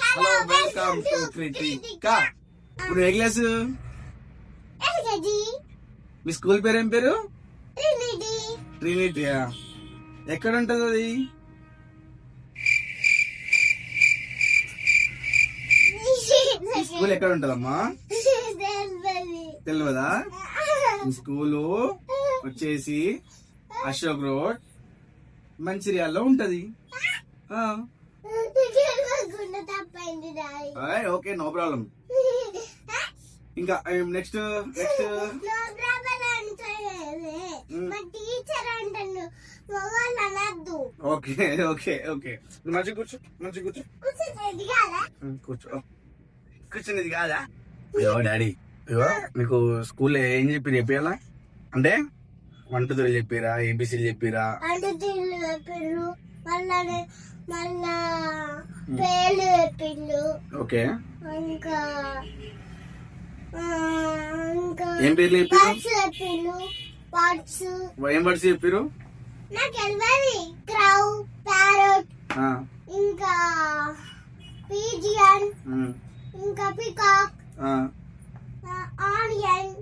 Hello welcome to క్రితిక. ఇప్పుడు ఏ class? మీ school పేరు ఏం పేరు? ట్రినిటీ. ఎక్కడ ఉంటది అది? స్కూల్ ఎక్కడ ఉంటదమ్మా? తెలియదా? స్కూలు వచ్చేసి అశోక్ రోడ్ మంచిర్యాలలో ఉంటది. Okay, no problem. ఇంకా నెక్స్ట్ ఓకే ఓకే ఓకే మంచిగా కూర్చో, మంచిగా కూర్చో, కూర్చో. కూర్చునేది కాదా? అయ్యో డాడీ, అయ్యో మీకు స్కూల్లో ఏం చెప్పాలా? అంటే 1 2 3 చెప్పారా? ఏబిసిలు చెప్పారా? ఓకే, ఇంకా ఏం పేర్లు చెప్పారు? ఏం వర్డ్స్ చెప్పారు? క్రౌ, ప్యారట్, ఇంకా పిజియన్, ఇంకా పికాక్, ఆనియన్,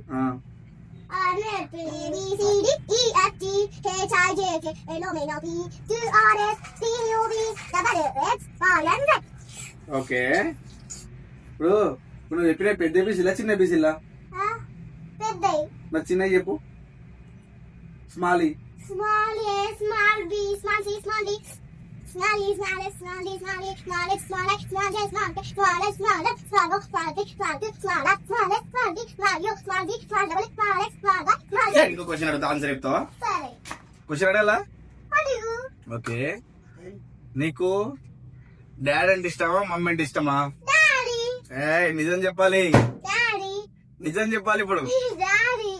ఓకే. ఇప్పుడు నువ్వు చెప్పిన పెద్ద బీసీలా చిన్న బీసీలా? మరి చిన్న చెప్పు. Small E, small A, small B, small C, small D, small E, small S, small D, small E, small X, small X, small J, small K, small S, small S, small O, small T, small T, small S, small S, small D, small U, small G, small double, small X, small Y, small J. ఇంకో question అడుగుతా, answer చెప్తావా? సరే, question అడగాలా? అడుగు. Okay, నీకు daddy అంటే ఇష్టమా, mummy అంటే ఇష్టమా? డాడీ. నిజం చెప్పాలి, డాడీ. నిజం చెప్పాలి ఇప్పుడు. డాడీ.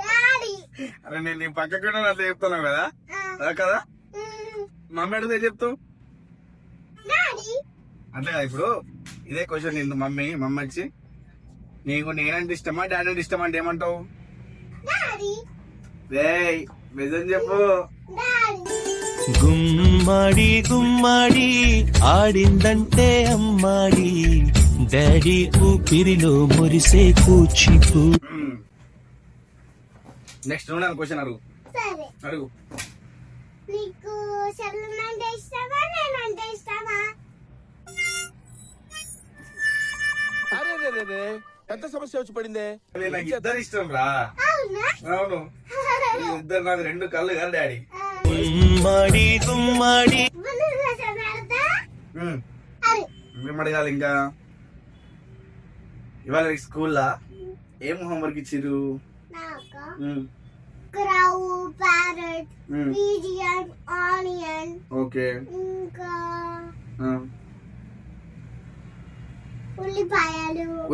డాడీ. అరే నేను నీ పక్కకు అట్లా చెప్తున్నావు కదా, అదే కదా. మమ్మీ అడిగితే ఏం చెప్తావు? డాడీ. అట్లా కదా. ఇప్పుడు ఇదే క్వశ్చన్ నిన్ను మమ్మీ వచ్చి నీకు నేనంటే ఇష్టమా డాడీ అంటే ఇష్టమా అంటే ఏమంటావు? డాడీ. నిజం చెప్పు. డాడీ. గుమ్మడి గుమ్మడి ఆడిందంటే అమ్మాడి, డాడీ ఊపిరిలో మురిసే కూచిపూ. నెక్స్ట్ నువ్వు క్వశ్చన్ అడుగు. సరే, అడుగు. నీకు సెలూన్ అంటే ఇష్టమా, నేనంటే ఇష్టమా? అరే ఎంత సమస్య వచ్చి పడిందే. నాకు ఇద్దరు ఇష్టం రా. అవునా? అవును, ఇద్దరు నాకు 2 కళ్ళు కదా డాడీ. గుమ్మడి గుమ్మడి ఏం అడగాలి ఇంకా? ఇవాళ స్కూల్లా ఏం హోంవర్క్ ఇచ్చిర్రు? క్రౌ, ప్యారట్, పిజియన్, ఆనియన్, ఓకే, ఇంకా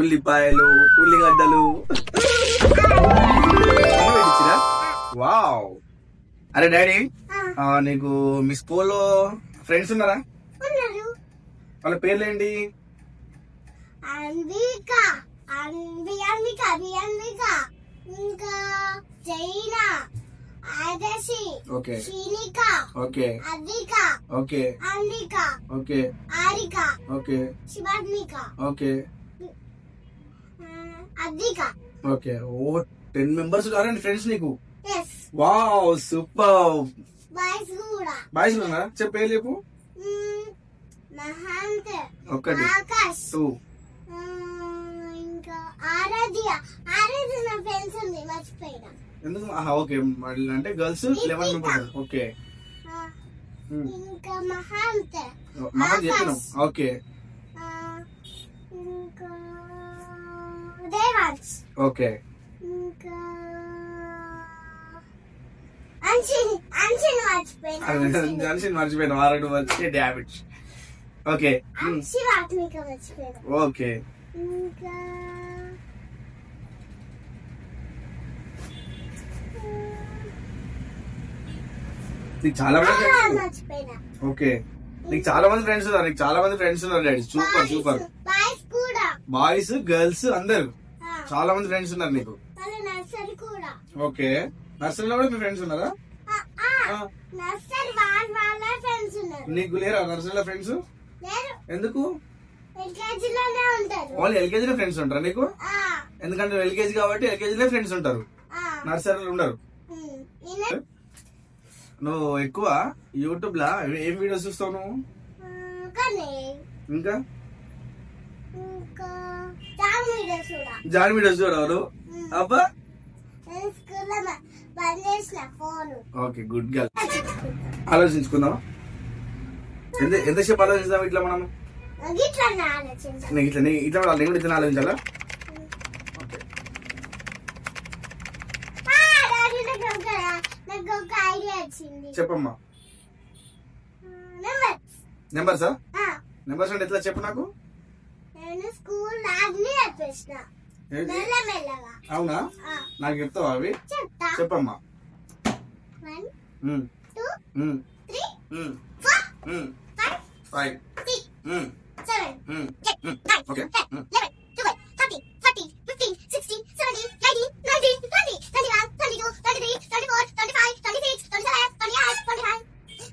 ఉల్లిపాయలు, ఉల్లిగడ్డలు. వావ్. అరే డాడీ, నీకు మీ స్కూల్లో ఫ్రెండ్స్ ఉన్నారా? ఉన్నారు. వాళ్ళ పేర్లు ఏంటి? అన్విక, ఇంకా Jaina, Adarshi, okay, Shinika, okay, Advika, okay, Ambika, okay, Aarika, okay, Shivatmika, okay, Advika. Okay. ఓ 10 మెంబర్స్ ఉన్నారండి ఫ్రెండ్స్ నీకు? ఎస్. Wow, super. బాయ్స్ కూడా. బాయ్స్ ఉన్నారా? చెప్పు, పేర్లు చెప్పు. మహాంత్, 1 ఆకాష్, 2 ఇంకా ఆరాధ్య నా ఫ్రెండ్స్ ఉంది, మర్చిపోయినా. ఎందుకు? ఓకే, అంటే గర్ల్స్ 11 మెంబర్స్. ఓకే, ఇంకా మహాంత్, చెప్పినాం. ఓకే, ఇంకా దేవాన్స్, ఓకే, ఇంకా మర్చిపోయినా. 6 వచ్చి డామేజ్. ఓకే, శివాత్మిక మర్చిపోయినా. ఓకే, ఇంకా నీకు చాలా మంది మర్చిపోయినా. ఓకే, నీకు చాలా మంది ఫ్రెండ్స్ ఉన్నారు డాడీ. Super super. బాయ్స్ కూడా. బాయ్స్ గర్ల్స్ అందరు చాలా మంది ఫ్రెండ్స్ ఉన్నారు నీకు. నర్సరీ కూడా. ఓకే, నర్సరీలో కూడా మీ ఫ్రెండ్స్ ఉన్నారా? నర్సరీ వాళ్ళ ఫ్రెండ్స్ ఉన్నారు. నీకు లేరా నర్సరీలో ఫ్రెండ్స్? లేరు. ఎందుకు? ఎల్కేజీలోనే ఉంటారు. ఓన్లీ ఎల్కేజీలో ఫ్రెండ్స్ ఉంటారా నీకు? ఎందుకంటే ఎల్కేజీ కాబట్టి ఎల్కేజీలో ఫ్రెండ్స్ ఉంటారు, నర్సరీలో ఉండరు. నువ్వు ఎక్కువ యూట్యూబ్ లా ఏం వీడియోస్ చూస్తావు నువ్వు? ఇంకా జాన్ వీడియోస్ చూడవు నువ్వు? అబ్బా ఓకే, గుడ్ గర్ల్. ఆలోచించుకుందాం. ఎంతసేపు ఆలోచిస్తాం ఇట్లా మనం? ఇట్లా నేను కూడా ఇట్లా ఆలోచించాలా? ఓకే, చెప్పమ్మా. నెంబర్సా? నెంబర్స్ అంటే ఎట్లా చెప్పు నాకు. అవునా, నాకు చెప్తావా అవి? చెప్పమ్మా. 1 ఉమ్, 2 ఉమ్, 3 ఉమ్, 4 ఉమ్, 5 5 6 ఉమ్, 7 ఉమ్, 8 ఉమ్, 9 ఓకే. 10 11 12 13 14 15 16 17 18 19 20 21 22 23 24 25 26 27 28 29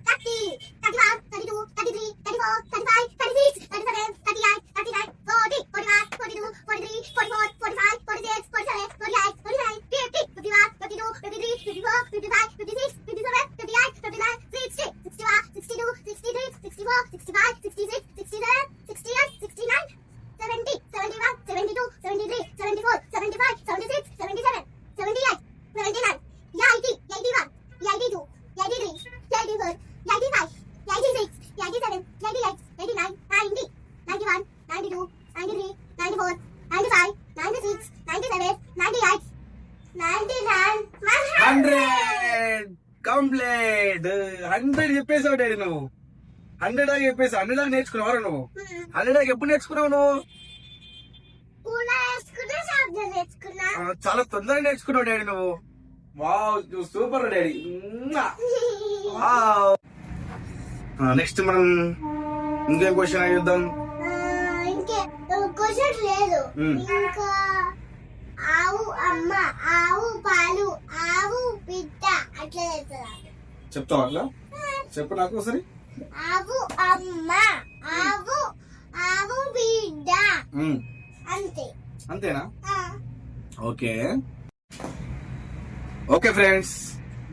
30 31 32 33 34 35 36 37 38 39 40 41 42 43 44 45 46 47 48 49 50 51 52 53 54 55 56 57 58 59 60 61 62 63 64 65 66 67 68 69 70 71 72 73 74 75 76 77 78 79 80 81 82 83 84 95 86 87 88 89 90 91 92 93 94 95 96 97 98 99 100 కంప్లీట్. 100 చెప్పేసావు డాడీ నువ్వు. 100 దాకా చెప్పేసి 100 దాకా నేర్చుకున్నావు నువ్వు. 100 దాకా ఎప్పుడు నేర్చుకున్నావు నువ్వు? చాలా తొందరగా నేర్చుకున్నావు డాడీ నువ్వు. వావ్, నువ్వు సూపర్ డాడీ. వావ్. నెక్స్ట్ మనం ఇంకేం క్వశ్చన్ అడుగుదాం? ఇంకే క్వశ్చన్ లేదు. ఇంకా ఆవు అమ్మ, ఆవు పాలు, ఆవు బిడ్డ అట్లా చేస్తారు. చెప్తావా అట్లా? చెప్పు నాకు ఒకసారి. ఆవు అమ్మ, ఆవు ఆవు బిడ్డ ఉమ్, అంతే. అంతేనా? Okay okay friends,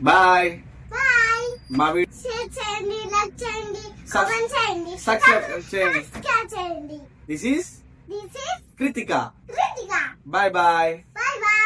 bye. Bye. మా వీడియో షేర్ చేయండి, లైక్ చేయండి, కామెంట్ చేయండి, సబ్స్క్రైబ్ చేయండి. సబ్స్క్రైబ్ చేయండి. This is this is Kritika. Kritika. Bye bye. Bye bye.